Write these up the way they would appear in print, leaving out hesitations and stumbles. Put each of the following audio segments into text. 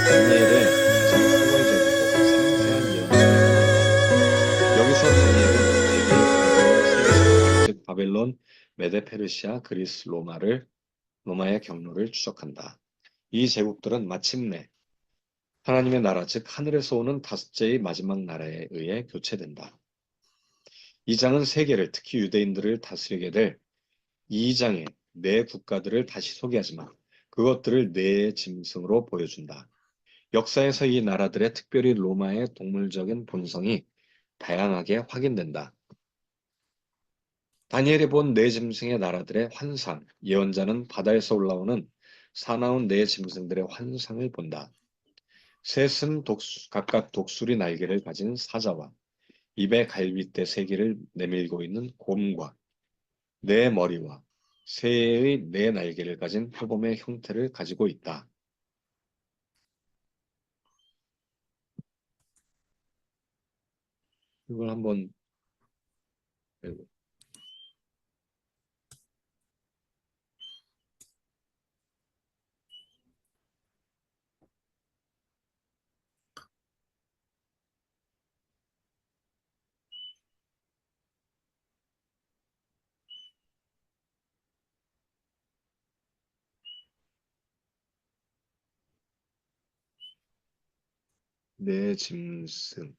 다니엘의 가장 포괄적이고 상세한 예언들을 보았다. 여기서 다니엘은 세계의 궁극을 세 제국, 즉 바벨론, 메데 페르시아, 그리스, 로마의 경로를 추적한다. 이 제국들은 마침내 하나님의 나라, 즉 하늘에서 오는 다섯째의 마지막 나라에 의해 교체된다. 이 장은 세계를, 특히 유대인들을 다스리게 될 이 장의 네 국가들을 다시 소개하지만 그것들을 네 짐승으로 보여준다. 역사에서 이 나라들의, 특별히 로마의 동물적인 본성이 다양하게 확인된다. 다니엘이 본 네 짐승의 나라들의 환상, 예언자는 바다에서 올라오는 사나운 네 짐승들의 환상을 본다. 셋은 각각 독수리 날개를 가진 사자와 입에 갈빗대 세 개를 내밀고 있는 곰과 네 머리와 새의 네 날개를 가진 표범의 형태를 가지고 있다. 이걸 한번 네 짐승.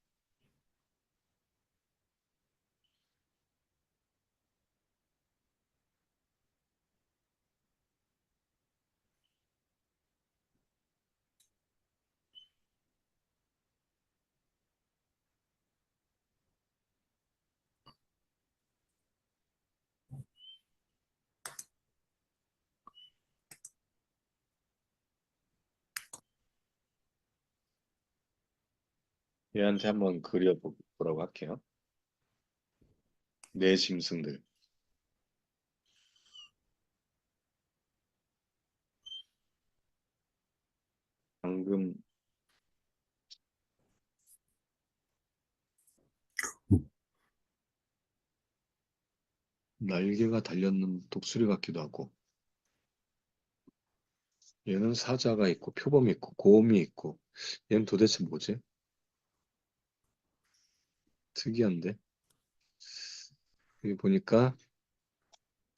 얘한테 한번 그려보라고 할게요. 네 짐승들. 방금 날개가 달렸는 독수리 같기도 하고, 얘는 사자가 있고 표범이 있고 곰이 있고, 얘는 도대체 뭐지? 특이한데? 여기 보니까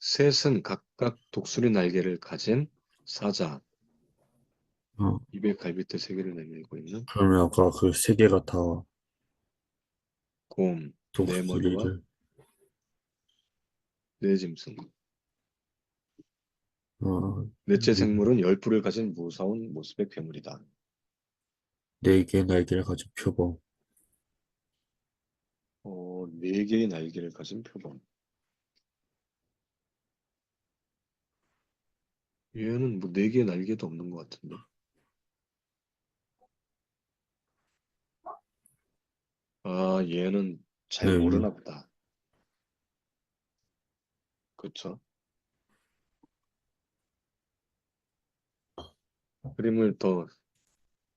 셋은 각각 독수리 날개를 가진 사자, 어, 입에 갈빗대 세 개를 내밀고 있는 그러면 아까 그 세 개가 다 곰, 네 머리와 독수리를, 네 짐승. 어, 넷째 생물은 열뿔을 가진 무서운 모습의 괴물이다. 네 개의 날개를 가진 표범. 네 개의 날개를 가진 표범. 얘는 뭐 네 개의 날개도 없는 것 같은데. 아, 얘는 잘 네, 모르나 보다. 그쵸? 그림을 더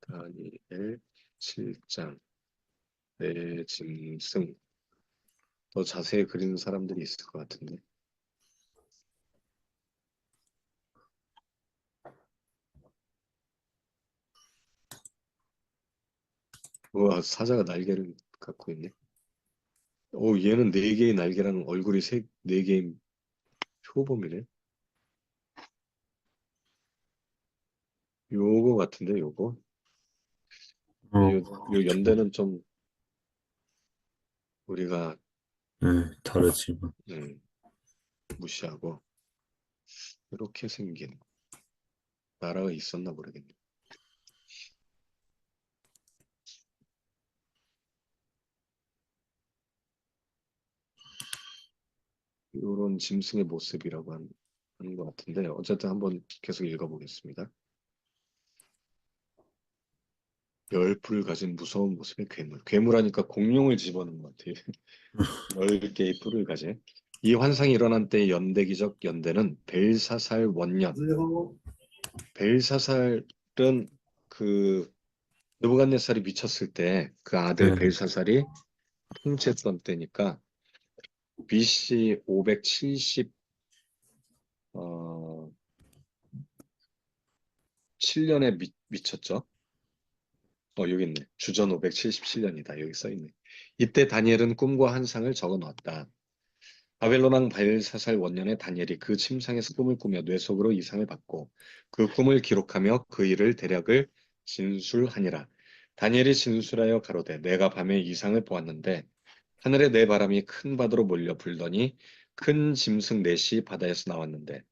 다니엘 7장 네 짐승 더 자세히 그리는 사람들이 있을 것 같은데. 우와, 사자가 날개를 갖고 있네. 얘는 네 개의 날개라는 얼굴이 네 개의 표범이네. 요거 같은데, 요거. 요, 요 그렇죠. 연대는 좀 우리가 네, 다르지만. 음, 무시하고 이렇게 생긴 나라가 있었나 모르겠네. 이런 짐승의 모습이라고 하는 것 같은데 어쨌든 한번 계속 읽어보겠습니다. 열풀을 가진 무서운 모습의 괴물. 괴물하니까 공룡을 집어넣은 것 같아요. 10개의 뿔을 가진. 이 환상이 일어난 때의 연대기적 연대는 벨사살 원년. 벨사살은 그 느부갓네살이 미쳤을 때 그 아들 네, 벨사살이 통치했던 때니까 BC 570 7년에 미쳤죠. 여기 있네. 주전 577년이다. 여기 써 있네. 이때 다니엘은 꿈과 환상을 적어 놓았다. 바벨론 왕 발사살 원년에 다니엘이 그 침상에서 꿈을 꾸며 뇌 속으로 이상을 받고 그 꿈을 기록하며 그 일을 대략을 진술하니라. 다니엘이 진술하여 가로되 내가 밤에 이상을 보았는데 하늘에 네 바람이 큰 바다로 몰려 불더니 큰 짐승 넷이 바다에서 나왔는데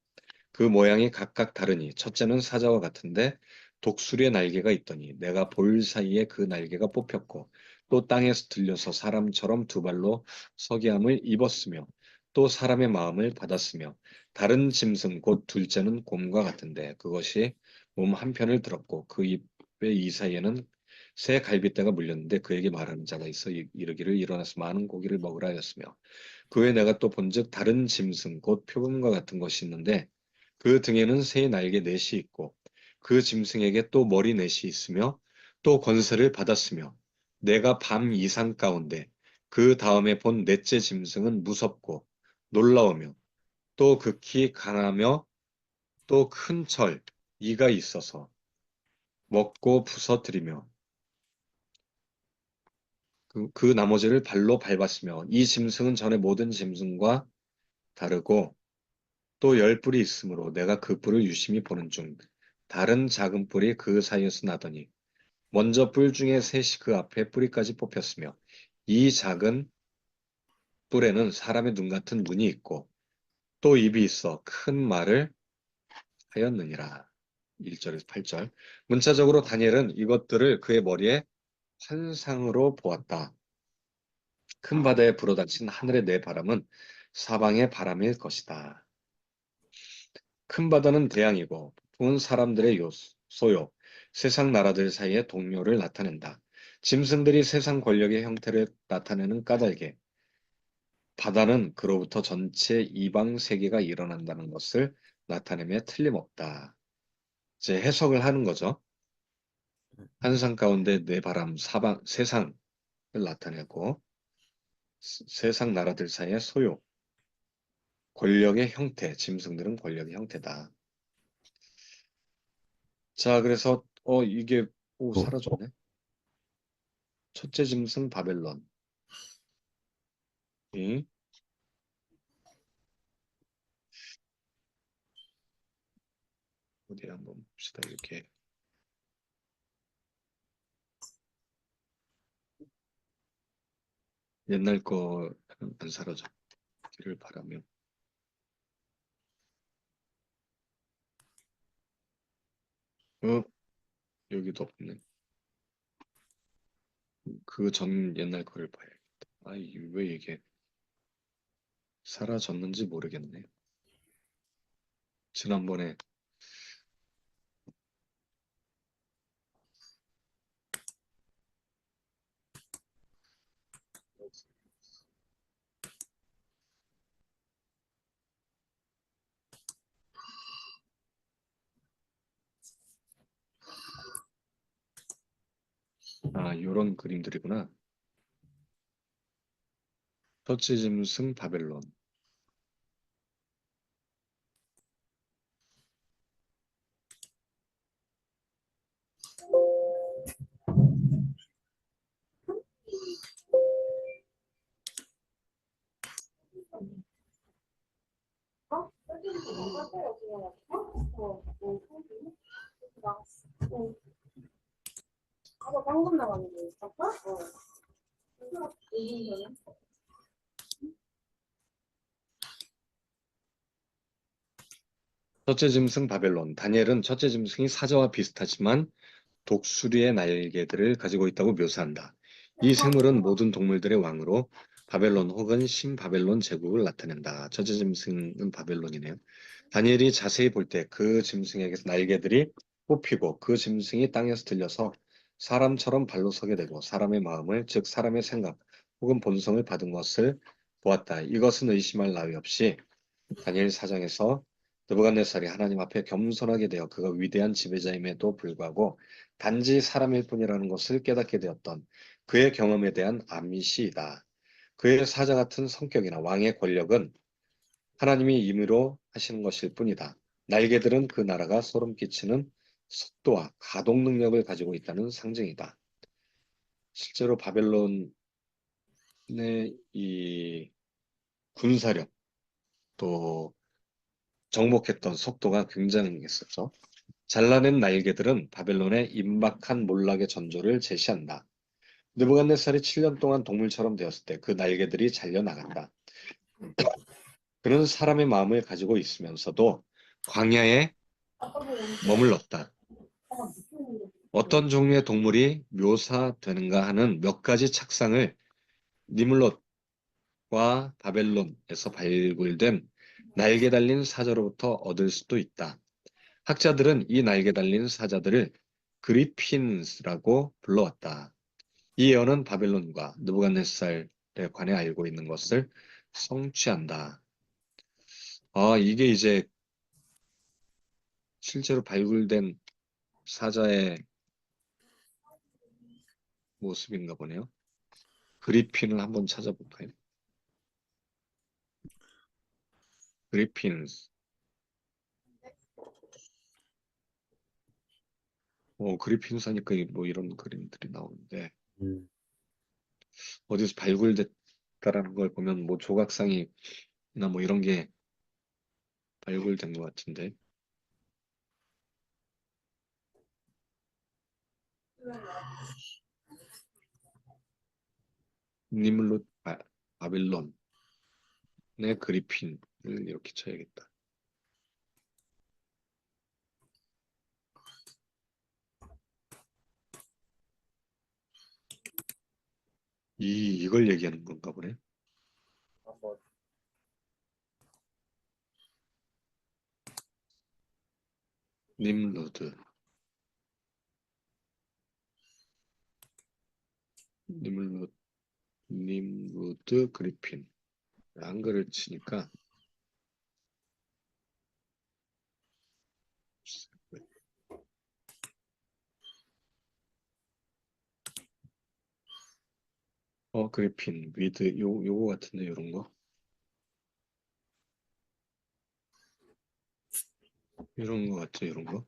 그 모양이 각각 다르니 첫째는 사자와 같은데 독수리의 날개가 있더니 내가 볼 사이에 그 날개가 뽑혔고 또 땅에서 들려서 사람처럼 두 발로 서기함을 입었으며 또 사람의 마음을 받았으며 다른 짐승 곧 둘째는 곰과 같은데 그것이 몸 한편을 들었고 그 입의 이 사이에는 새 갈빗대가 물렸는데 그에게 말하는 자가 있어 이르기를 일어나서 많은 고기를 먹으라 하였으며 그 후에 내가 또 본즉 다른 짐승 곧 표범과 같은 것이 있는데 그 등에는 새 날개 넷이 있고 그 짐승에게 또 머리 넷이 있으며 또 권세를 받았으며 내가 밤 이상 가운데 그 다음에 본 넷째 짐승은 무섭고 놀라우며 또 극히 강하며 또 큰 철, 이가 있어서 먹고 부서뜨리며 그 나머지를 발로 밟았으며 이 짐승은 전에 모든 짐승과 다르고 또 열 뿔이 있으므로 내가 그 뿔을 유심히 보는 중 다른 작은 뿔이 그 사이에서 나더니 먼저 뿔 중에 셋이 그 앞에 뿌리까지 뽑혔으며 이 작은 뿔에는 사람의 눈 같은 눈이 있고 또 입이 있어 큰 말을 하였느니라. 1절에서 8절. 문자적으로 다니엘은 이것들을 그의 머리에 환상으로 보았다. 큰 바다에 불어닥친 하늘의 네 바람은 사방의 바람일 것이다. 큰 바다는 대양이고 부은 사람들의 소요, 세상 나라들 사이의 동료를 나타낸다. 짐승들이 세상 권력의 형태를 나타내는 까닭에 바다는 그로부터 전체 이방 세계가 일어난다는 것을 나타내며 틀림없다. 이제 해석을 하는 거죠. 한상 가운데 네 바람, 세상을 나타내고 세상 나라들 사이의 소요, 권력의 형태, 짐승들은 권력의 형태다. 자, 그래서 이게 어, 사라졌네. 첫째 짐승 바벨론. 이 어디 한번 봅시다. 이렇게 옛날 거 안 사라졌기를 바라며. 어, 여기도 없네. 그 전 옛날 거를 봐야겠다. 왜 이게 사라졌는지 모르겠네. 지난번에 요런 그림들이구나. 첫째 짐승 바벨론. 방금 나갔는데 있었어? 첫째 짐승 바벨론. 다니엘은 첫째 짐승이 사자와 비슷하지만 독수리의 날개들을 가지고 있다고 묘사한다. 이 생물은 모든 동물들의 왕으로 바벨론 혹은 신바벨론 제국을 나타낸다. 첫째 짐승은 바벨론이네요. 다니엘이 자세히 볼 때 그 짐승에게서 날개들이 뽑히고 그 짐승이 땅에서 들려서 사람처럼 발로 서게 되고 사람의 마음을, 즉 사람의 생각 혹은 본성을 받은 것을 보았다. 이것은 의심할 나위 없이 다니엘 4장에서 느부갓네살이 하나님 앞에 겸손하게 되어 그가 위대한 지배자임에도 불구하고 단지 사람일 뿐이라는 것을 깨닫게 되었던 그의 경험에 대한 암시이다. 그의 사자 같은 성격이나 왕의 권력은 하나님이 임의로 하시는 것일 뿐이다. 날개들은 그 나라가 소름 끼치는 속도와 가동 능력을 가지고 있다는 상징이다. 실제로 바벨론의 이 군사력 또 정복했던 속도가 굉장했었죠. 잘라낸 날개들은 바벨론의 임박한 몰락의 전조를 제시한다. 느부갓네살이 7년 동안 동물처럼 되었을 때 그 날개들이 잘려 나간다. 그는 사람의 마음을 가지고 있으면서도 광야에 머물렀다. 어떤 종류의 동물이 묘사되는가 하는 몇 가지 착상을 니물롯과 바벨론에서 발굴된 날개 달린 사자로부터 얻을 수도 있다. 학자들은 이 날개 달린 사자들을 그리핀스라고 불러왔다. 이 예언은 바벨론과 느부갓네살에 관해 알고 있는 것을 성취한다. 아, 이게 이제 실제로 발굴된 사자의 모습인가 보네요. 그리핀을 한번 찾아볼까요? 그리핀스. 그리핀스 하니까 뭐 이런 그림들이 나오는데 음, 어디서 발굴됐다라는 걸 보면 뭐 조각상이나 뭐 이런 게 발굴된 것 같은데 니물롯 바빌론의 그리핀을 이렇게 쳐야겠다. 이걸 얘기하는 건가 보네. 님루드, 님루, 님루드 그리핀. 한글을 치니까 그리핀, 위드 요거 같은데 이런 거. 이런 거 같죠, 이런 거.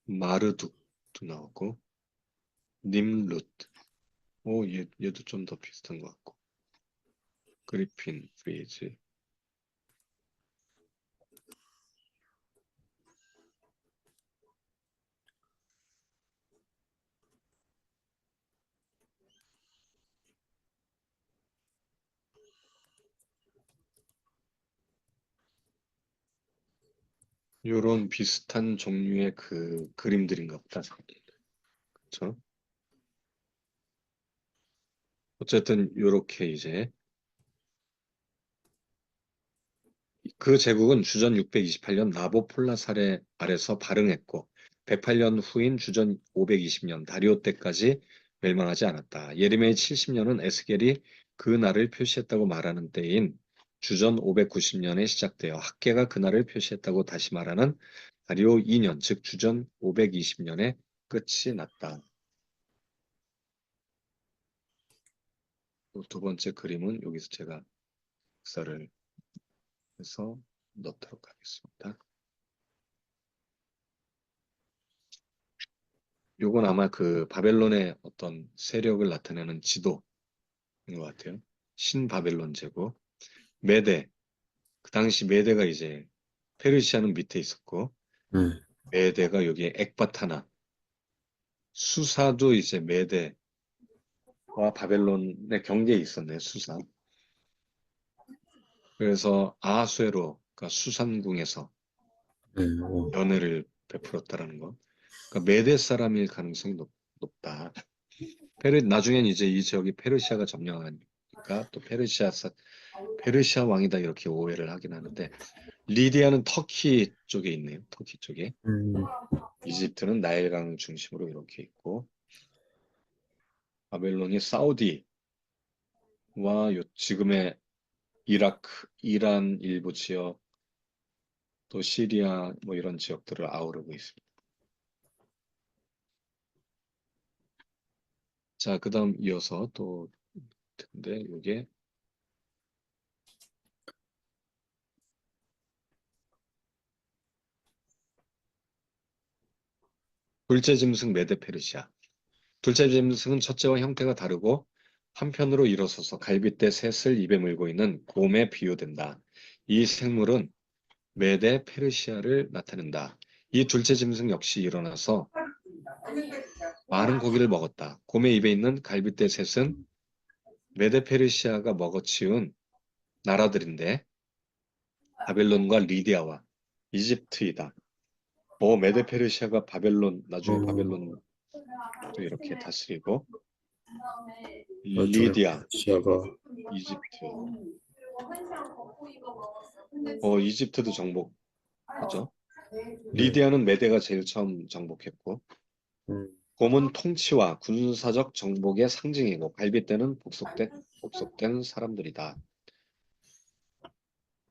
마르둑도 나오고 님룻. 얘도 좀 더 비슷한 것 같고. 그리핀, 프리즈. 요런 비슷한 종류의 그 그림들인가 보다. 그렇죠? 어쨌든 요렇게 이제 그 제국은 주전 628년 나보폴라 사례 아래서 발흥했고 108년 후인 주전 520년 다리오 때까지 멸망하지 않았다. 예레미야 70년은 에스겔이 그 날을 표시했다고 말하는 때인 주전 590년에 시작되어 학계가 그 날을 표시했다고 다시 말하는 다리오 2년, 즉 주전 520년에 끝이 났다. 두 번째 그림은 여기서 제가 역사를 해서 넣도록 하겠습니다. 요건 아마 그 바벨론의 어떤 세력을 나타내는 지도인 것 같아요. 신바벨론 제국. 메데. 그 당시 메데가 이제 페르시아는 밑에 있었고 네, 메데가 여기에 엑바타나. 수사도 이제 메데와 바벨론의 경계에 있었네요. 수사. 그래서 아수에로, 그러니까 수산궁에서 네, 연회를 베풀었다라는 거. 그러니까 메데 사람일 가능성이 높다. 나중엔 이제 이 지역이 페르시아가 점령하니까 또 페르시아 왕이다 이렇게 오해를 하긴 하는데 리디아는 터키 쪽에 있네요. 터키 쪽에. 음, 이집트는 나일강 중심으로 이렇게 있고 바벨론이 사우디와 지금의 이라크, 이란 일부 지역 또 시리아 뭐 이런 지역들을 아우르고 있습니다. 자, 그다음 이어서 또 근데 이게 둘째 짐승 메데 페르시아. 둘째 짐승은 첫째와 형태가 다르고 한편으로 일어서서 갈빗대 셋을 입에 물고 있는 곰에 비유된다. 이 생물은 메데 페르시아를 나타낸다. 이 둘째 짐승 역시 일어나서 많은 고기를 먹었다. 곰의 입에 있는 갈빗대 셋은 메데 페르시아가 먹어치운 나라들인데 바벨론과 리디아와 이집트이다. 메데 페르시아가 바벨론, 나중에 어, 바벨론도 이렇게 다스리고 나중에 리디아, 시아가, 이집트, 이집트도 정복하죠. 네, 리디아는 메데가 제일 처음 정복했고, 음, 곰은 통치와 군사적 정복의 상징이고, 갈빗대는 복속된 사람들이다.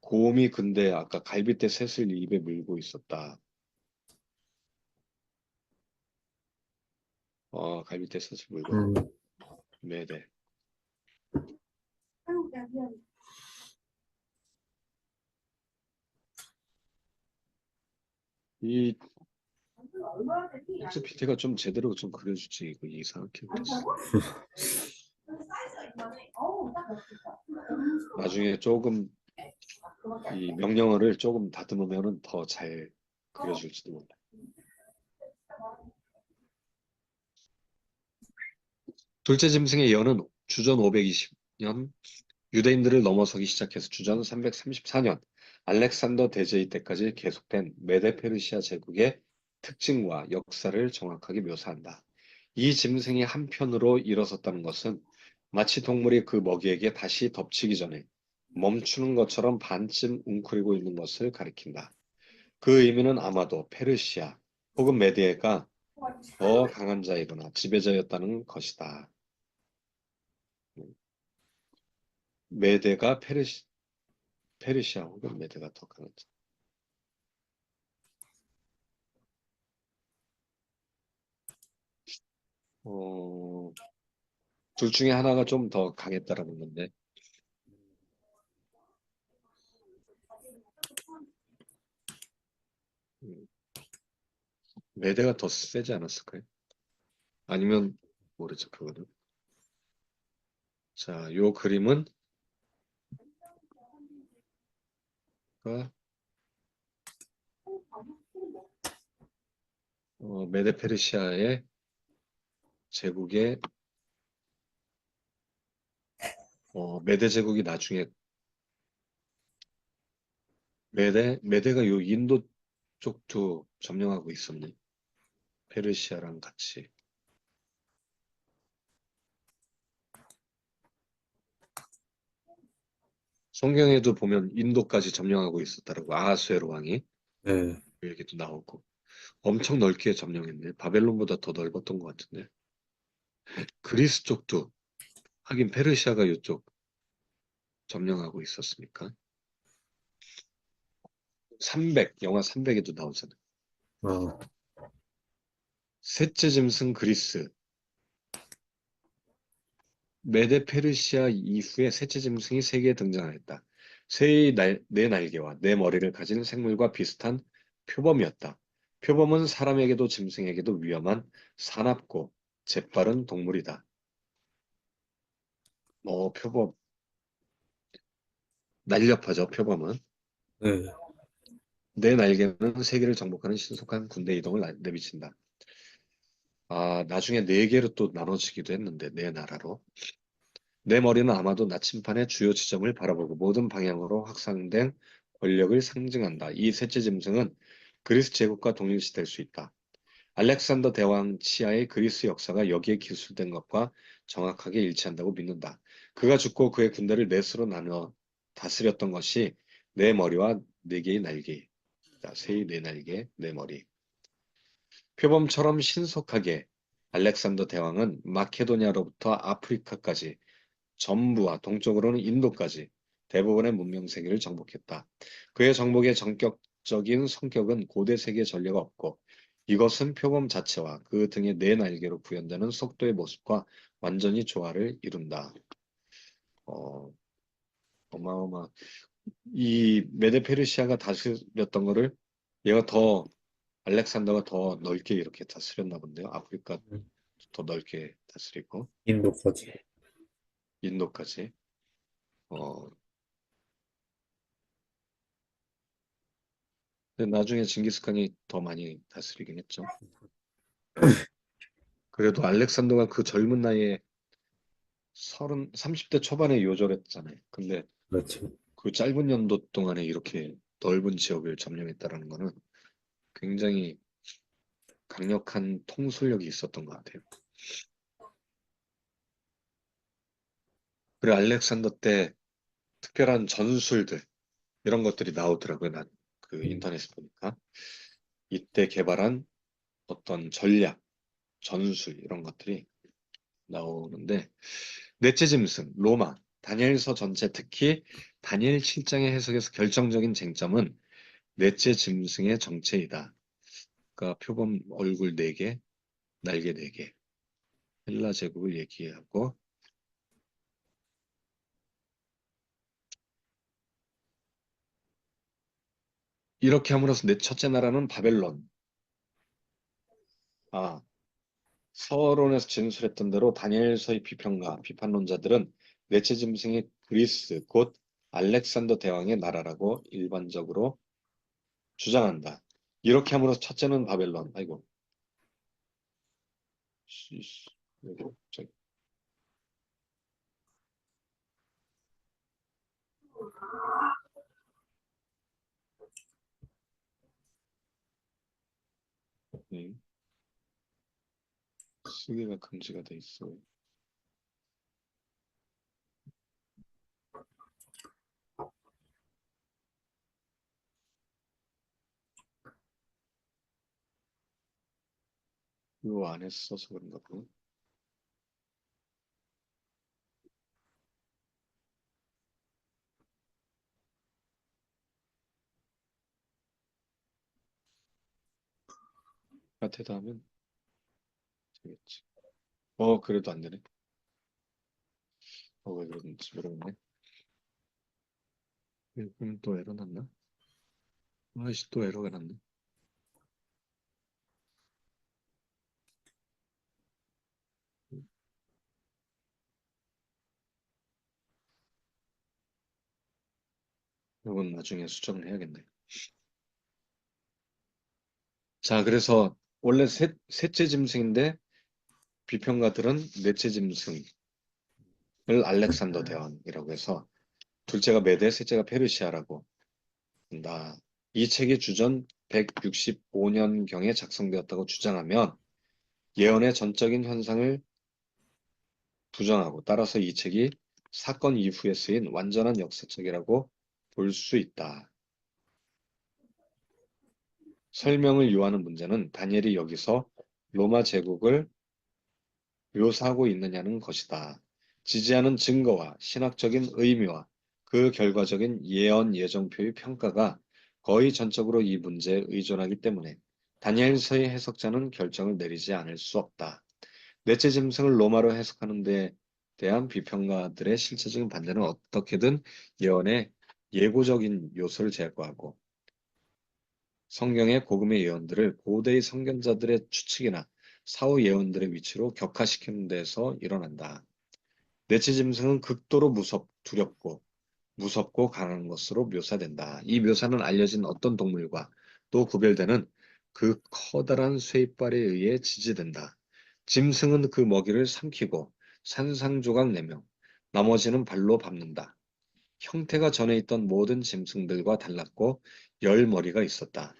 곰이 근데 아까 갈빗대 셋을 입에 물고 있었다. 갈빗대 셋을 물고 있는 음, 메데. 이 XPT가 좀 제대로 좀 그려주지. 이거 이상하게 그렸어. 나중에 조금 이 명령어를 조금 다듬으면은 더 잘 그려줄지도 몰라. 둘째 짐승의 예언은 주전 520년 유대인들을 넘어서기 시작해서 주전 334년 알렉산더 대제위 때까지 계속된 메데페르시아 제국의 특징과 역사를 정확하게 묘사한다. 이 짐승이 한편으로 일어섰다는 것은 마치 동물이 그 먹이에게 다시 덮치기 전에 멈추는 것처럼 반쯤 웅크리고 있는 것을 가리킨다. 그 의미는 아마도 페르시아 혹은 메디에가 더 강한 자이거나 지배자였다는 것이다. 메데가 페르시아 혹은 메데가 더 강한 자. 어, 둘 중에 하나가 좀 더 강했다라는 건데, 음, 메데가 더 세지 않았을까요? 아니면, 모르죠, 그거는. 자, 요 그림은, 어, 메데 페르시아의 제국의, 메데 제국이 나중에, 메데가 요 인도 쪽도 점령하고 있었네. 페르시아랑 같이. 성경에도 보면 인도까지 점령하고 있었다라고, 아하수에로 왕이. 네, 그 얘기도 나오고. 엄청 넓게 점령했네. 바벨론보다 더 넓었던 것 같은데. 그리스 쪽도 하긴 페르시아가 이쪽 점령하고 있었으니까. 300, 영화 300에도 나오잖아. 어, 셋째 짐승 그리스. 메데 페르시아 이후에 셋째 짐승이 세계에 등장하였다. 새의 네 날개와 네 머리를 가진 생물과 비슷한 표범이었다. 표범은 사람에게도 짐승에게도 위험한 사납고 재빠른 동물이다. 표범. 날렵하죠, 표범은. 네, 네 날개는 세계를 정복하는 신속한 군대 이동을 내비친다. 나중에 네 개로 또 나눠지기도 했는데, 네 나라로. 내 머리는 아마도 나침판의 주요 지점을 바라보고 모든 방향으로 확산된 권력을 상징한다. 이 셋째 짐승은 그리스 제국과 동일시될 수 있다. 알렉산더 대왕 치하의 그리스 역사가 여기에 기술된 것과 정확하게 일치한다고 믿는다. 그가 죽고 그의 군대를 넷으로 나누어 다스렸던 것이 네 머리와 네 개의 날개. 새의 네 날개, 네 머리. 표범처럼 신속하게 알렉산더 대왕은 마케도니아로부터 아프리카까지 전부와 동쪽으로는 인도까지 대부분의 문명 세계를 정복했다. 그의 정복의 전격적인 성격은 고대 세계 전례가 없고 이것은 표범 자체와 그 등의 네 날개로 구현되는 속도의 모습과 완전히 조화를 이룬다. 어, 어마어마. 이 메데페르시아가 다스렸던 거를 얘가 더 알렉산더가 더 넓게 이렇게 다스렸나 본데요. 아프리카 더 넓게 다스리고 인도까지. 인도까지. 어, 근데 나중에 징기스칸이 더 많이 다스리긴 했죠. 그래도 알렉산더가 그 젊은 나이에 30대 초반에 요절했잖아요. 근데 그렇죠. 그 짧은 연도 동안에 이렇게 넓은 지역을 점령했다라는 거는 굉장히 강력한 통솔력이 있었던 것 같아요. 그리고 알렉산더 때 특별한 전술들 이런 것들이 나오더라고요. 난 그 음, 인터넷에 보니까 이때 개발한 어떤 전략, 전술 이런 것들이 나오는데 넷째 짐승, 로마, 다니엘서 전체 특히 다니엘 7장의 해석에서 결정적인 쟁점은 넷째 짐승의 정체이다. 그러니까 표범 얼굴 4개, 날개 4개, 헬라 제국을 얘기하고 이렇게 함으로써 내 첫째 나라는 바벨론. 아, 서론에서 진술했던 대로 다니엘서의 비평가, 비판론자들은 넷째 짐승이 그리스, 곧 알렉산더 대왕의 나라라고 일반적으로 주장한다. 이렇게 함으로써 첫째는 바벨론. 아이고, 여기, 저기. 쓰기가 금지가 돼 있어. 요 안에 써서 그런가 보네. 같애도 하면 되겠지. 그래도 안 되네. 왜 그러는지 모르겠네. 그럼 또 에러 났나? 아이씨, 또 에러가 났네. 이건 나중에 수정을 해야겠네. 자, 그래서 원래 셋째 짐승인데 비평가들은 넷째 짐승을 알렉산더 대왕이라고 해서 둘째가 메데, 셋째가 페르시아라고 한다. 이 책이 주전 165년경에 작성되었다고 주장하면 예언의 전적인 현상을 부정하고 따라서 이 책이 사건 이후에 쓰인 완전한 역사책이라고 볼 수 있다. 설명을 요하는 문제는 다니엘이 여기서 로마 제국을 묘사하고 있느냐는 것이다. 지지하는 증거와 신학적인 의미와 그 결과적인 예언 예정표의 평가가 거의 전적으로 이 문제에 의존하기 때문에 다니엘서의 해석자는 결정을 내리지 않을 수 없다. 넷째 짐승을 로마로 해석하는 데 대한 비평가들의 실체적인 반대는 어떻게든 예언의 예고적인 요소를 제거하고 성경의 복음의 예언들을 고대의 선견자들의 추측이나 사후 예언들의 위치로 격화시키는 데서 일어난다. 넷째 짐승은 극도로 두렵고 무섭고 강한 것으로 묘사된다. 이 묘사는 알려진 어떤 동물과 또 구별되는 그 커다란 쇠이빨에 의해 지지된다. 짐승은 그 먹이를 삼키고 산산조각 내며 나머지는 발로 밟는다. 형태가 전에 있던 모든 짐승들과 달랐고 열 머리가 있었다.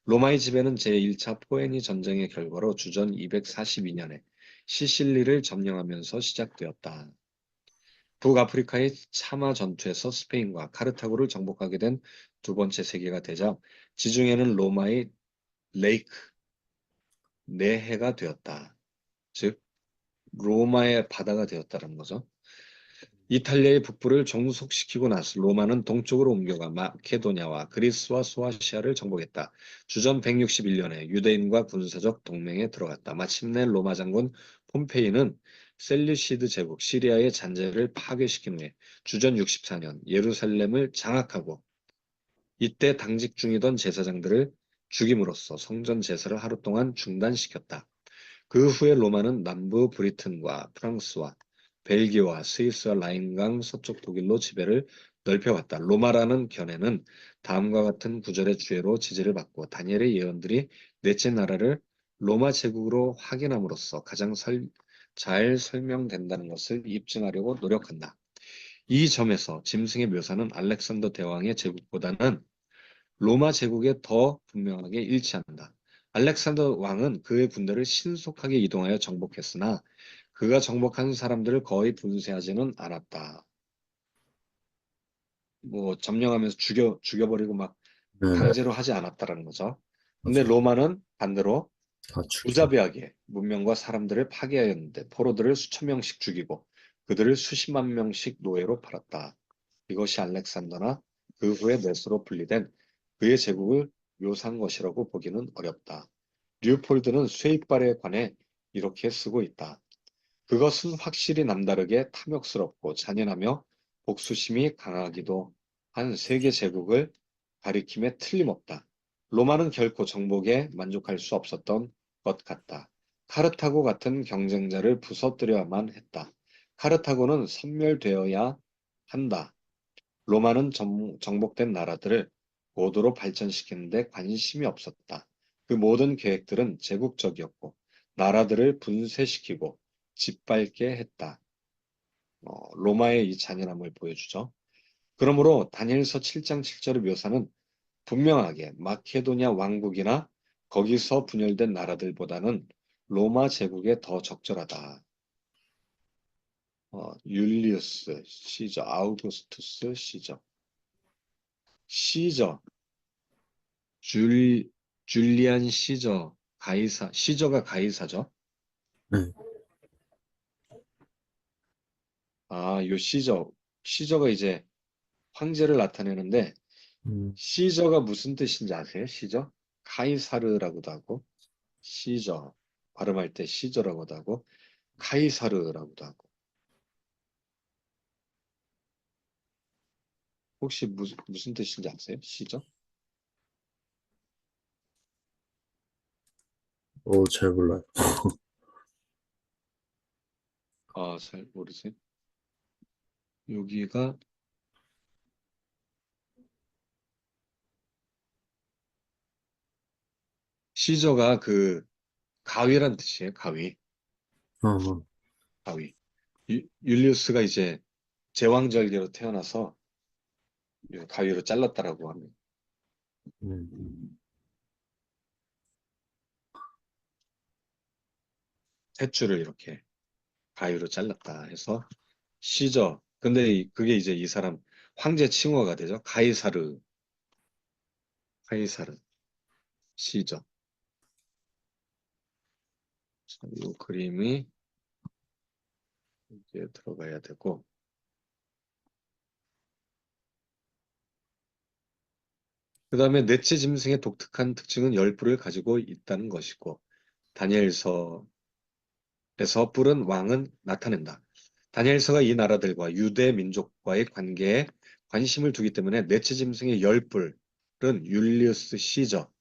로마의 지배는 제1차 포에니 전쟁의 결과로 주전 242년에 시실리를 점령하면서 시작되었다. 북아프리카의 차마 전투에서 스페인과 카르타고를 정복하게 된 두 번째 세계가 되자 지중해는 로마의 레이크, 내해가 되었다. 즉 로마의 바다가 되었다는 거죠. 이탈리아의 북부를 정속시키고 나서 로마는 동쪽으로 옮겨가 마케도냐와 그리스와 소아시아를 정복했다. 주전 161년에 유대인과 군사적 동맹에 들어갔다. 마침내 로마 장군 폼페이는 셀류시드 제국 시리아의 잔재를 파괴시킨 후에 주전 64년 예루살렘을 장악하고 이때 당직 중이던 제사장들을 죽임으로써 성전 제사를 하루 동안 중단시켰다. 그 후에 로마는 남부 브리튼과 프랑스와 벨기에와 스위스와 라인강 서쪽 독일로 지배를 넓혀왔다. 로마라는 견해는 다음과 같은 구절의 주해로 지지를 받고 다니엘의 예언들이 넷째 나라를 로마 제국으로 확인함으로써 가장 잘 설명된다는 것을 입증하려고 노력한다. 이 점에서 짐승의 묘사는 알렉산더 대왕의 제국보다는 로마 제국에 더 분명하게 일치한다. 알렉산더 왕은 그의 군대를 신속하게 이동하여 정복했으나 그가 정복한 사람들을 거의 분쇄하지는 않았다. 뭐 점령하면서 죽여버리고 막 네, 강제로 하지 않았다라는 거죠. 근데 맞아요. 로마는 반대로 다 죽이고. 무자비하게 문명과 사람들을 파괴하였는데 포로들을 수천 명씩 죽이고 그들을 수십만 명씩 노예로 팔았다. 이것이 알렉산더나 그 후에 넷으로 분리된 그의 제국을 묘사한 것이라고 보기는 어렵다. 류폴드는 쇠이빨에 관해 이렇게 쓰고 있다. 그것은 확실히 남다르게 탐욕스럽고 잔인하며 복수심이 강하기도 한 세계 제국을 가리킴에 틀림없다. 로마는 결코 정복에 만족할 수 없었던 것 같다. 카르타고 같은 경쟁자를 부서뜨려야만 했다. 카르타고는 섬멸되어야 한다. 로마는 정복된 나라들을 고도로 발전시키는 데 관심이 없었다. 그 모든 계획들은 제국적이었고 나라들을 분쇄시키고 짓밟게 했다. 로마의 이 잔인함을 보여주죠. 그러므로 다니엘서 7장 7절의 묘사는 분명하게 마케도니아 왕국이나 거기서 분열된 나라들보다는 로마 제국에 더 적절하다. 율리우스 시저, 아우구스투스 시저, 시저, 줄, 줄리안 시저, 가이사, 시저가 가이사죠. 네. 요 시저가 이제 황제를 나타내는데 음, 시저가 무슨 뜻인지 아세요? 시저? 카이사르라고도 하고 시저 발음할 때 시저라고도 하고 카이사르라고도 하고 혹시 무슨 뜻인지 아세요? 시저? 잘 몰라요. 잘 모르세요? 여기가 시저가 그 가위란 뜻이에요. 가위. 어, 가위. 율리우스가 이제 제왕절개로 태어나서 가위로 잘랐다라고 합니다. 음, 탯줄을 이렇게 가위로 잘랐다 해서 시저. 근데 그게 이제 이 사람 황제 칭호가 되죠. 가이사르, 카이사르, 시저. 이 그림이 이제 들어가야 되고 그 다음에 넷째 짐승의 독특한 특징은 열 뿔을 가지고 있다는 것이고 다니엘서에서 뿔은 왕은 나타낸다. 다니엘서가 이 나라들과 유대 민족과의 관계에 관심을 두기 때문에 넷째 짐승의 열 뿔은 율리우스 시저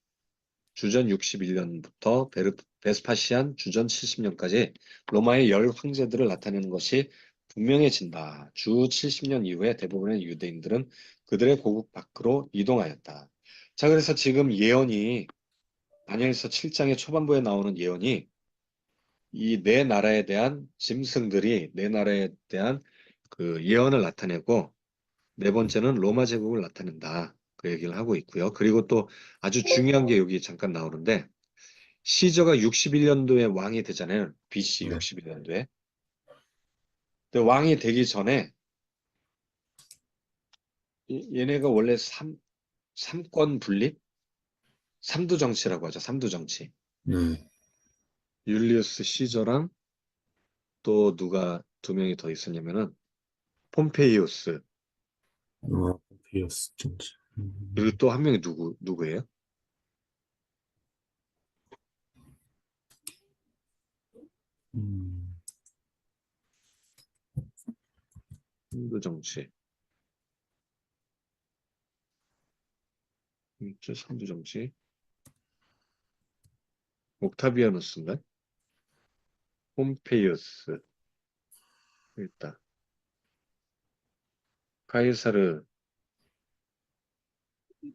주전 61년부터 베스파시안 주전 70년까지 로마의 열 황제들을 나타내는 것이 분명해진다. 주 70년 이후에 대부분의 유대인들은 그들의 고국 밖으로 이동하였다. 자, 그래서 지금 예언이 다니엘서 7장의 초반부에 나오는 예언이 이 네 나라에 대한 짐승들이 네 나라에 대한 그 예언을 나타내고 네 번째는 로마 제국을 나타낸다. 그 얘기를 하고 있고요. 그리고 또 아주 중요한 게 여기 잠깐 나오는데 시저가 61년도에 왕이 되잖아요. BC 네. 61년도에. 근데 왕이 되기 전에 얘네가 원래 삼권 분립? 삼두 정치라고 하죠. 삼두 정치. 네. 율리우스 시저랑 또 누가 두 명이 더 있었냐면은 폼페이우스 비어스 진짜. 그리고 또 한 명이 누구예요? 음, 삼두 정치. 삼두 정치. 옥타비아누스인가? 폼페이우스 있다. 카이사르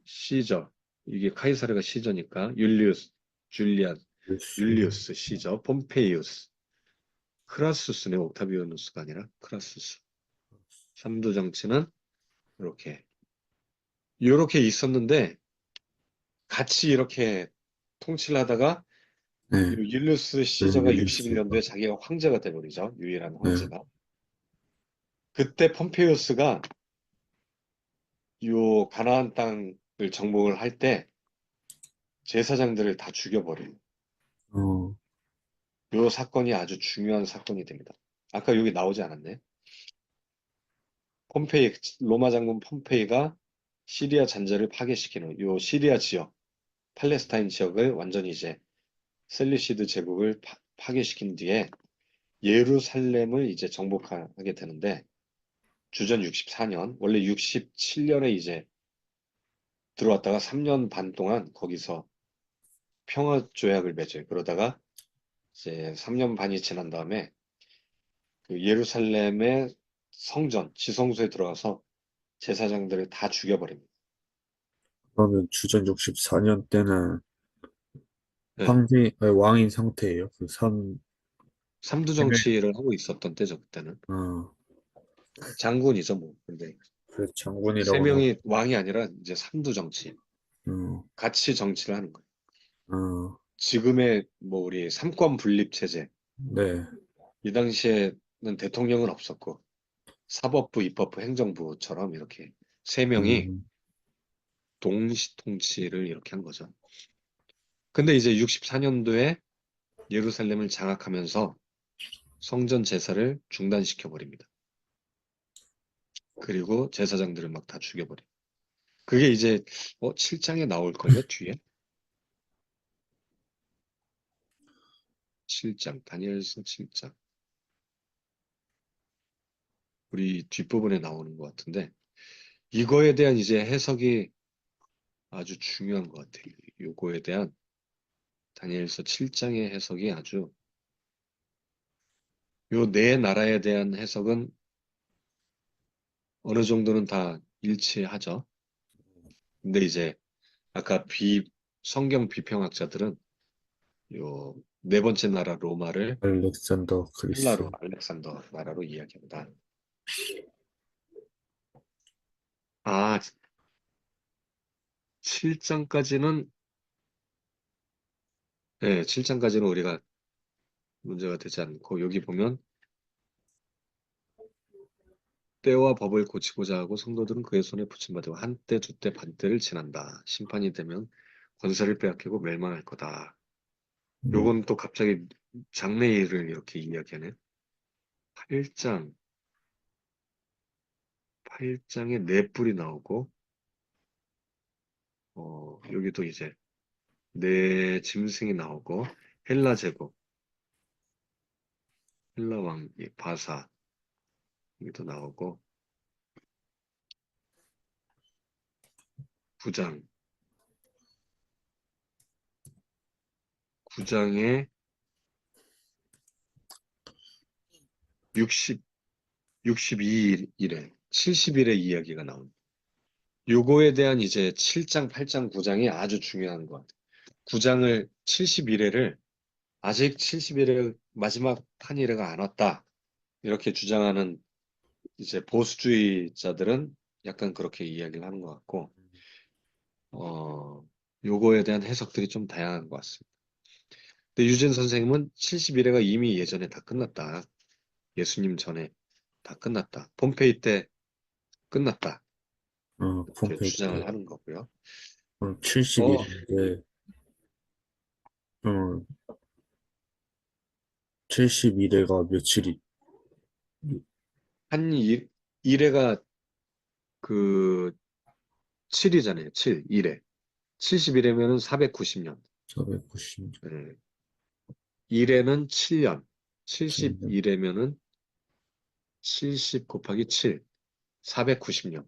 시저. 이게 카이사르가 시저니까 율리우스, 줄리안, 율리우스 시저, 폼페이우스. 크라수스네, 옥타비아누스가 아니라 크라수스. 삼두 정치는 이렇게 있었는데 같이 이렇게 통치를 하다가 이 네, 율리우스 시저가 율리우스가. 61년도에 자기가 황제가 돼버리죠. 유일한 네, 황제가. 그때 폼페이우스가 요 가나안 땅을 정복을 할 때 제사장들을 다 죽여버려요. 어, 요 사건이 아주 중요한 사건이 됩니다. 아까 여기 나오지 않았네. 폼페이, 로마 장군 폼페이가 시리아 잔재를 파괴시키는 요 시리아 지역, 팔레스타인 지역을 완전히 이제 셀리시드 제국을 파괴시킨 뒤에 예루살렘을 이제 정복하게 되는데 주전 64년, 원래 67년에 이제 들어왔다가 3년 반 동안 거기서 평화 조약을 맺어요. 그러다가 이제 3년 반이 지난 다음에 그 예루살렘의 성전, 지성소에 들어가서 제사장들을 다 죽여버립니다. 그러면 주전 64년 때는 네. 왕인 상태예요. 그 삼두 해명, 정치를 하고 있었던 때죠, 그때는. 어, 장군이죠, 뭐. 근데 그 세 장군이라고는, 명이 왕이 아니라 이제 삼두 정치. 어, 같이 정치를 하는 거예요. 어, 지금의 뭐 우리 삼권 분립 체제. 네, 이 당시에는 대통령은 없었고 사법부, 입법부, 행정부처럼 이렇게 세 명이 음, 동시 통치를 이렇게 한 거죠. 근데 이제 64년도에 예루살렘을 장악하면서 성전 제사를 중단시켜 버립니다. 그리고 제사장들을 막 다 죽여버려요. 그게 이제 7장에 나올걸요, 뒤에? 7장, 다니엘서 7장. 우리 뒷부분에 나오는 것 같은데 이거에 대한 이제 해석이 아주 중요한 것 같아요. 요거에 대한 다니엘서 7장의 해석이 아주 요 네 나라에 대한 해석은 어느 정도는 다 일치하죠. 근데 이제 아까 성경 비평학자들은 요 네 번째 나라 로마를 알렉산더 헬라로 그리스. 알렉산더 나라로 이야기합니다. 아, 7장까지는 네, 7장까지는 우리가 문제가 되지 않고 여기 보면 때와 법을 고치고자 하고 성도들은 그의 손에 붙임받고 한때 두때 반때를 지난다. 심판이 되면 권세를 빼앗기고 멸망할 거다. 음, 요건 또 갑자기 장래일을 이렇게 이야기하네. 8장, 8장에 네 뿔이 나오고 여기도 이제 네 짐승이 나오고 헬라 제국, 헬라 왕 바사 여기도 나오고 9장, 9장에 60, 62일에 70일의 이야기가 나옵니다. 요거에 대한 이제 7장, 8장, 9장이 아주 중요한 것 같아요. 9장을 71회를 아직 71회 마지막 판이래가 안 왔다. 이렇게 주장하는 이제 보수주의자들은 약간 그렇게 이야기를 하는 것 같고, 요거에 대한 해석들이 좀 다양한 것 같습니다. 근데 유진 선생님은 71회가 이미 예전에 다 끝났다. 예수님 전에 다 끝났다. 폼페이 때 끝났다. 이렇게 폼페이 주장을 때 하는 거고요. 어, 71인데, 71회가 며칠이, 한 일회가 그 7이잖아요. 7, 1회. 71회면은 490년. 490년, 네. 1회는 7년. 71회면은 70 곱하기 7, 490년을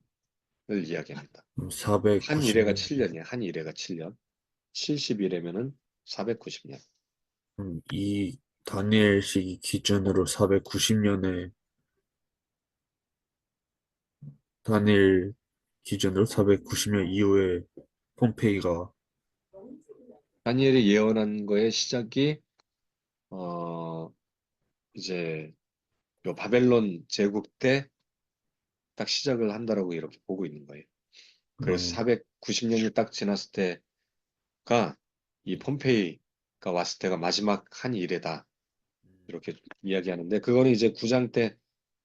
이야기합니다. 한 1회가 490년, 7년이야. 한 1회가 7년. 71회면은 490년. 다니엘 시기 기준으로 490년에 다니엘 기준으로 490년 이후에 폼페이가 다니엘이 예언한 거의 시작이 어 이제 요 바벨론 제국 때 딱 시작을 한다라고 이렇게 보고 있는 거예요. 그래서 어, 490년이 딱 지났을 때가 이 폼페이가 왔을 때가 마지막 한 일이다. 이렇게 이야기하는데 그거는 이제 9장 때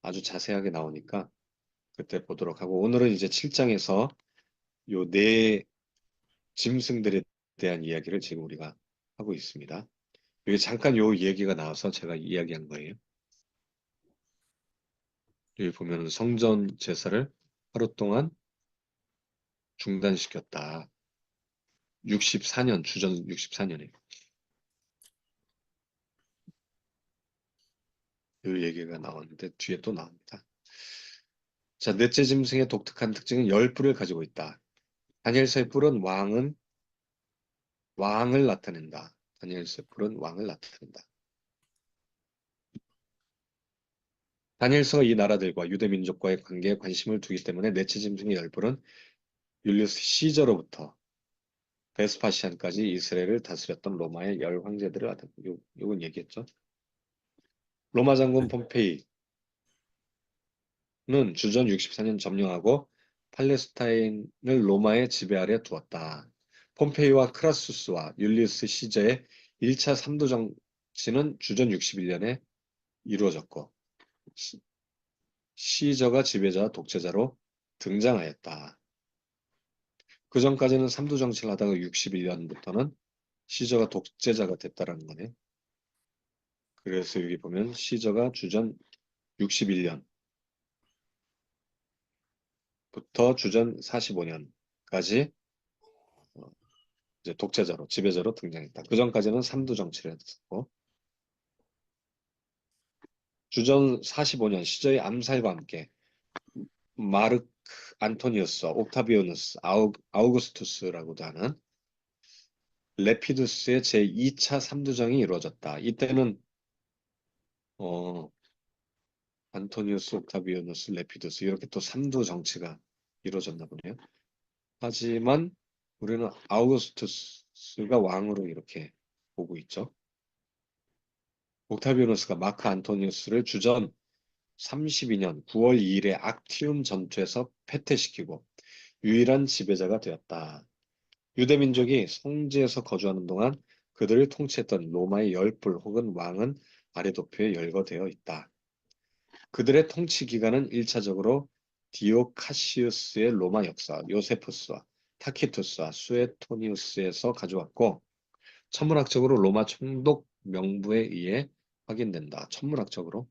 아주 자세하게 나오니까 그때 보도록 하고 오늘은 이제 7장에서 요 네 짐승들에 대한 이야기를 지금 우리가 하고 있습니다. 여기 잠깐 요 얘기가 나와서 제가 이야기한 거예요. 여기 보면은 성전 제사를 하루 동안 중단시켰다. 64년, 주전 64년에 그 얘기가 나왔는데 뒤에 또 나옵니다. 자, 넷째 짐승의 독특한 특징은 열 뿔을 가지고 있다. 다니엘서의 뿔은 왕을 나타낸다. 다니엘서의 뿔은 왕을 나타낸다. 다니엘서가 이 나라들과 유대 민족과의 관계에 관심을 두기 때문에 넷째 짐승의 열 뿔은 율리우스 시저로부터 베스파시안까지 이스라엘을 다스렸던 로마의 열 황제들을 요건 얘기했죠. 로마 장군 네. 폼페이는 주전 64년 점령하고 팔레스타인을 로마의 지배 아래 두었다. 폼페이와 크라수스와 율리우스 시저의 1차 3도 정치는 주전 61년에 이루어졌고 시저가 지배자 독재자로 등장하였다. 그 전까지는 3도 정치를 하다가 61년부터는 시저가 독재자가 됐다라는 거네. 그래서 여기 보면 시저가 주전 61년부터 주전 45년까지 이제 독재자로 지배자로 등장했다. 그 전까지는 3도 정치를 했었고 주전 45년 시저의 암살과 함께 마르크 안토니우스, 옥타비오누스, 아우구스투스라고도 하는 레피두스의 제2차 3두정이 이루어졌다. 이때는 어, 안토니우스, 옥타비오누스, 레피두스 이렇게 또 3두 정치가 이루어졌나 보네요. 하지만 우리는 아우구스투스가 왕으로 이렇게 보고 있죠. 옥타비오누스가 마크 안토니우스를 주전 32년 9월 2일에 악티움 전투에서 패퇴시키고 유일한 지배자가 되었다. 유대민족이 성지에서 거주하는 동안 그들을 통치했던 로마의 열불 혹은 왕은 아래 도표에 열거되어 있다. 그들의 통치 기간은 1차적으로 디오카시우스의 로마 역사, 요세푸스와 타키투스와 수에토니우스에서 가져왔고 천문학적으로 로마 총독 명부에 의해 확인된다. 천문학적으로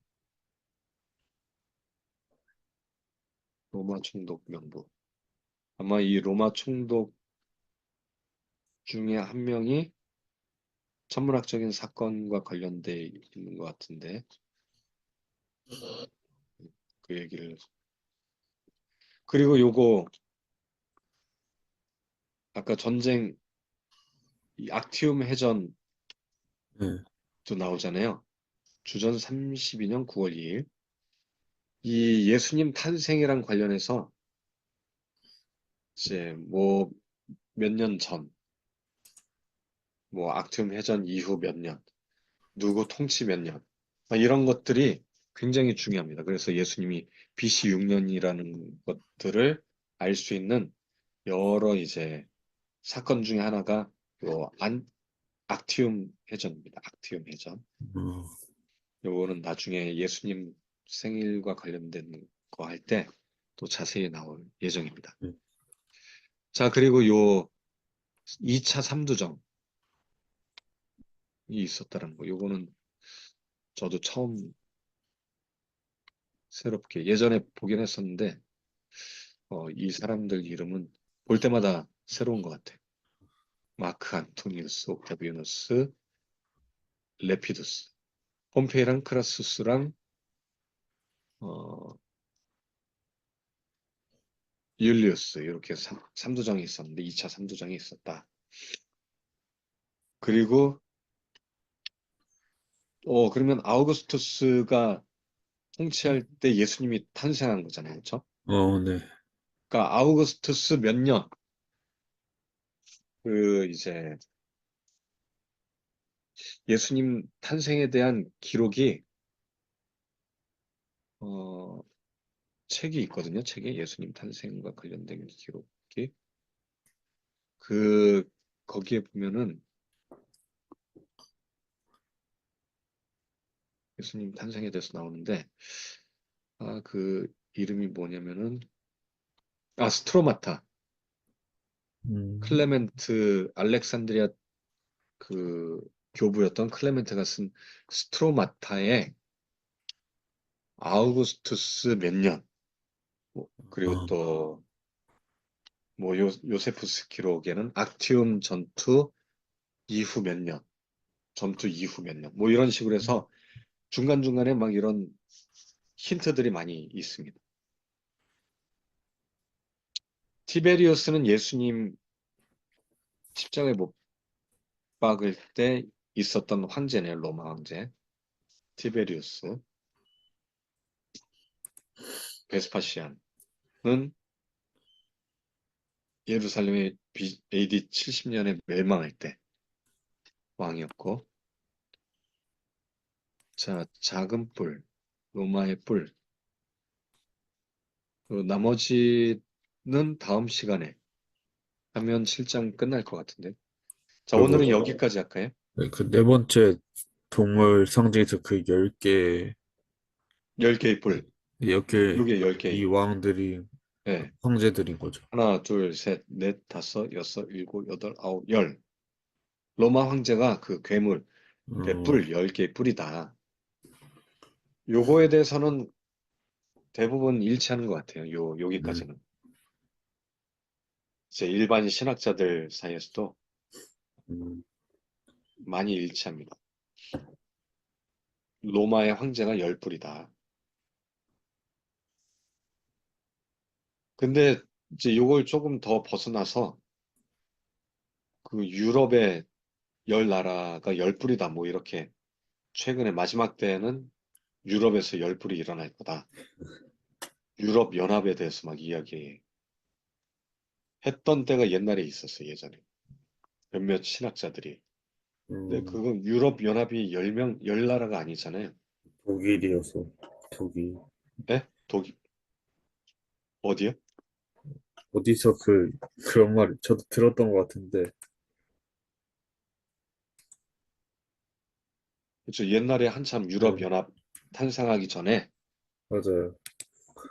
로마 총독 명부. 아마 이 로마 총독 중에 한 명이 천문학적인 사건과 관련돼 있는 것 같은데 그 얘기를 그리고 요거 아까 전쟁 이 악티움 해전도 네. 나오잖아요. 주전 32년 9월 2일 이 예수님 탄생이랑 관련해서 이제 뭐 몇 년 전, 뭐 악티움 해전 이후 몇 년, 누구 통치 몇 년, 이런 것들이 굉장히 중요합니다. 그래서 예수님이 BC 6년이라는 것들을 알 수 있는 여러 이제 사건 중에 하나가 요 악티움 해전입니다. 악티움 해전. 어, 요거는 나중에 예수님 생일과 관련된 거 할 때 또 자세히 나올 예정입니다. 네. 자, 그리고 요 2차 3두정이 있었다는 거. 요거는 저도 처음 새롭게 예전에 보긴 했었는데 이 사람들 이름은 볼 때마다 새로운 것 같아. 마크 안토니우스, 옥타비아누스, 레피두스, 폼페이랑 크라수스랑 어, 율리우스 이렇게 3두정이 있었는데 2차 3두정이 있었다. 그리고 그러면 아우구스투스가 통치할 때 예수님이 탄생한 거잖아요. 그렇죠? 네. 그러니까 아우구스투스 몇 년, 이제 예수님 탄생에 대한 기록이 어, 책이 있거든요. 책에 예수님 탄생과 관련된 기록이 그 거기에 보면은 예수님 탄생에 대해서 나오는데 그 이름이 뭐냐면은 스트로마타 음, 클레멘트 알렉산드리아 그 교부였던 클레멘트가 쓴 스트로마타의 아우구스투스 몇 년, 그리고 아, 또 뭐 요세푸스 기록에는 악티움 전투 이후 몇 년, 전투 이후 몇 년, 뭐 이런 식으로 해서 중간중간에 막 이런 힌트들이 많이 있습니다. 티베리우스는 예수님 십자가에 못 박을 때 있었던 황제네요, 로마 황제. 티베리우스. 베스파시안은 예루살렘이 AD 70년에 멸망할 때 왕이었고, 자, 작은 뿔, 로마의 뿔. 나머지는 다음 시간에 하면 7장 끝날 것 같은데. 자, 그리고 오늘은 여기까지 할까요? 그 네 번째 동물 상징에서 그 10개, 10개의 뿔. 10개 요게 이 10개의. 왕들이 네. 황제들인 거죠. 하나, 둘, 셋, 넷, 다섯, 여섯, 일곱, 여덟, 아홉, 열. 로마 황제가 그 괴물의 어, 뿔, 10개의 뿔이다. 요거에 대해서는 대부분 일치하는 것 같아요. 네. 여기까지는. 이제 일반 신학자들 사이에서도 음, 많이 일치합니다. 로마의 황제가 10뿔이다. 근데 이제 요걸 조금 더 벗어나서 그 유럽의 10나라가 10뿔이다. 뭐 이렇게 최근에 마지막 때에는 유럽에서 10뿔이 일어날 거다. 유럽 연합에 대해서 막 이야기했던 때가 옛날에 있었어요. 예전에. 몇몇 신학자들이. 근데 음, 그거 유럽 연합이 10나라가 아니잖아요. 독일이어서 독일 예? 어디요? 어디서 그런 말 저도 들었던 것 같은데 그렇죠. 옛날에 한참 유럽 네, 연합 탄생하기 전에 맞아요.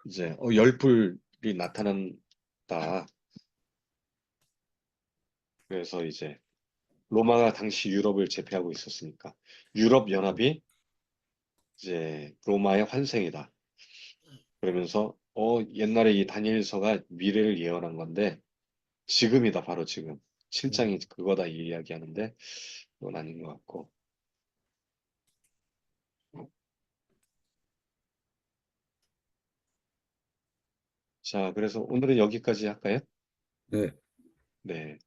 이제 열불이 나타난다. 그래서 이제 로마가 당시 유럽을 제패하고 있었으니까 유럽 연합이 이제 로마의 환생이다. 그러면서 옛날에 이 다니엘서가 미래를 예언한 건데 지금이다. 바로 지금. 음, 7장이 그거다 이 이야기하는데 그건 아닌 것 같고. 자, 그래서 오늘은 여기까지 할까요? 네, 네.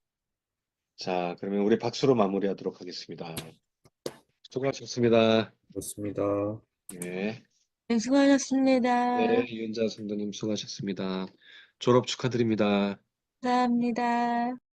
자, 그러면 우리 박수로 마무리하도록 하겠습니다. 수고하셨습니다. 그렇습니다. 네. 네, 수고하셨습니다. 네, 이은자 선생님 수고하셨습니다. 졸업 축하드립니다. 감사합니다.